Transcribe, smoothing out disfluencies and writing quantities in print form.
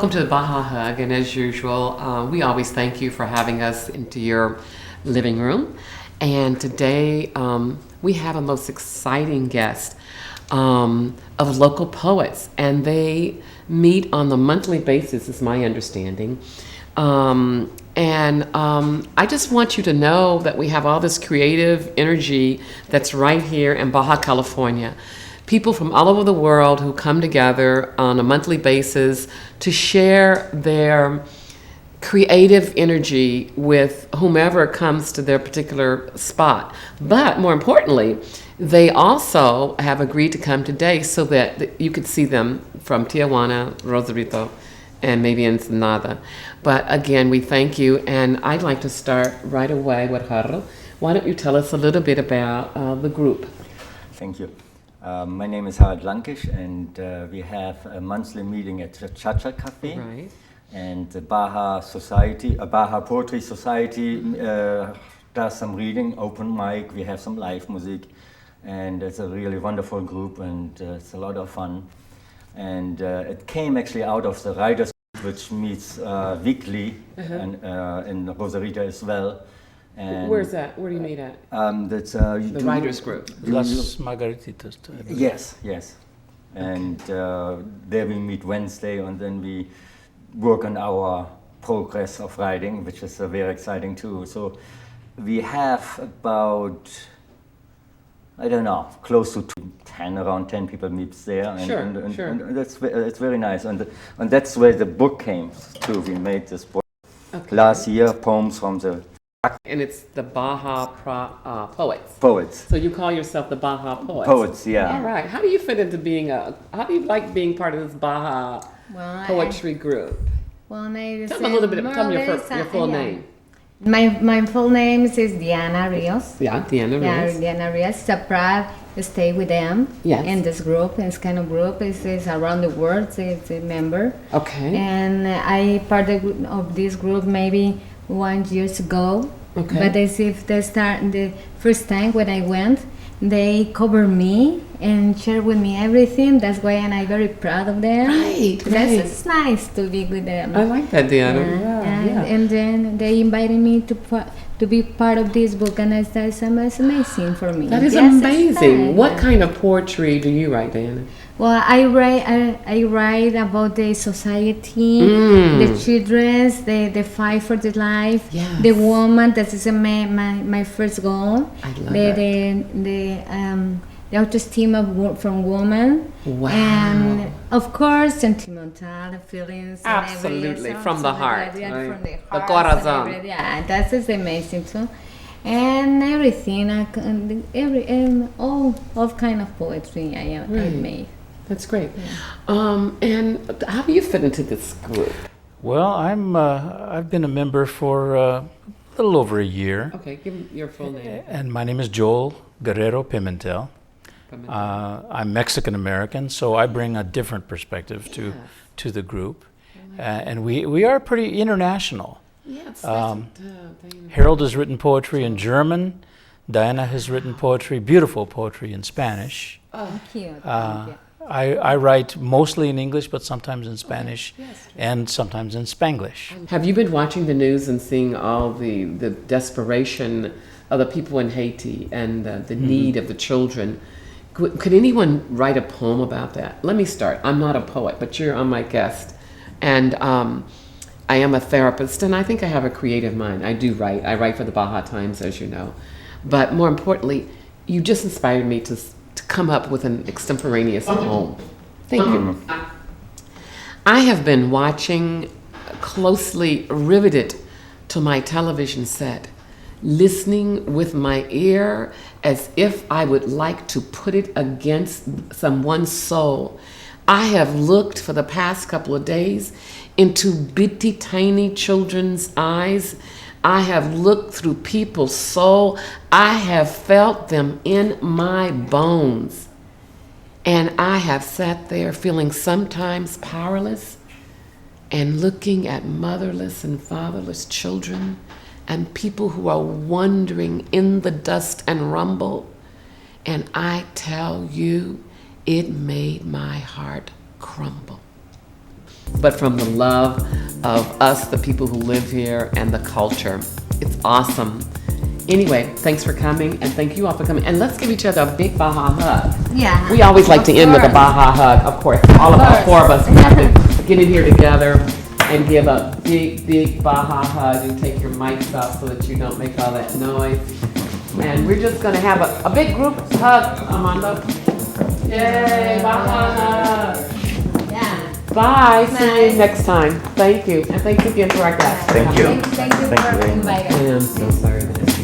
welcome to the Baja Hug, and as usual, we always thank you for having us into your living room. And today we have a most exciting guest of local poets, and they meet on the monthly basis, is my understanding. I just want you to know that we have all this creative energy that's right here in Baja California. People from all over the world who come together on a monthly basis to share their creative energy with whomever comes to their particular spot. But more importantly, they also have agreed to come today so that you could see them from Tijuana, Rosarito, and maybe Ensenada. But again, we thank you, and I'd like to start right away with Harold. Why don't you tell us a little bit about the group? Thank you. My name is Harald Lankisch, and we have a monthly meeting at the Chacha Cafe. Right. And the Baja Poetry Society does some reading, open mic, we have some live music, and it's a really wonderful group, and it's a lot of fun. And it came actually out of the Writers Group, which meets weekly and in Rosarito as well. And where's that? Where do you meet at? That's the Writers Group. Las Margarititas. Yes. And there we meet Wednesday, and then we work on our progress of writing, which is very exciting too. So we have about, I don't know, close to 10, around 10 people meets there. And, Sure. And it's very nice. And that's where the book came to. We made this book last year, Poems from the... And it's the Baja Poets. Poets. So you call yourself the Baja Poets? Poets, yeah. All right. How do you fit into how do you like being part of this Baja poetry group? Well, tell me a little bit, tell me your full name. My full name is Diana Rios. Yeah, Diana Rios. Yeah, Diana Rios. So proud to stay with them in this group. This kind of group is around the world. It's a member. Okay. And I part of this group maybe 1 year ago. Okay. But as if the first time when I went, they cover me and share with me everything. That's why I'm very proud of them. Right. It's nice to be with them. I like that, Diana. Yeah. And then they invited me to be part of this book, and that's amazing for me. That is amazing. What kind of poetry do you write, Diana? Well, I write about the society, the children, the fight for the life, the woman. That is my first goal. I love it. The autoestima from women. Wow. And of course, sentimental feelings. Absolutely, from the heart. From the The heart. corazon. Yeah, that is amazing too. And everything, all kind of poetry I made. That's great. Yeah. And how do you fit into this group? Well, I've been a member for a little over a year. Okay, give me your full name. And my name is Joel Guerrero Pimentel. I'm Mexican American, so I bring a different perspective to the group, and we are pretty international. Yes. Harold has written poetry in German. Diana has written poetry, beautiful poetry in Spanish. Thank you. I write mostly in English, but sometimes in Spanish and sometimes in Spanglish. Have you been watching the news and seeing all the desperation of the people in Haiti and the need of the children? Could anyone write a poem about that? Let me start. I'm not a poet, but you're on my guest. And I am a therapist, and I think I have a creative mind. I do write. I write for the Baja Times, as you know. But more importantly, you just inspired me to come up with an extemporaneous poem. Thank you. I have been watching, closely riveted to my television set, listening with my ear as if I would like to put it against someone's soul. I have looked for the past couple of days into bitty tiny children's eyes. I have looked through people's soul. I have felt them in my bones. And I have sat there feeling sometimes powerless and looking at motherless and fatherless children and people who are wandering in the dust and rumble. And I tell you, it made my heart crumble. but from the love of us, the people who live here, and the culture. It's awesome. Anyway, thanks for coming, and thank you all for coming. And let's give each other a big Baja hug. Yeah. We always like to end with a Baja hug, of course. All four of us have to get in here together and give a big, big Baja hug, and take your mics off so that you don't make all that noise. And we're just going to have a big group hug, Amanda. Yay, Baja hug. Yeah. Bye. See you next time. Thank you. And thanks again to our guests. Thank you. Thank you Thank you for very much. inviting I am so sorry that it's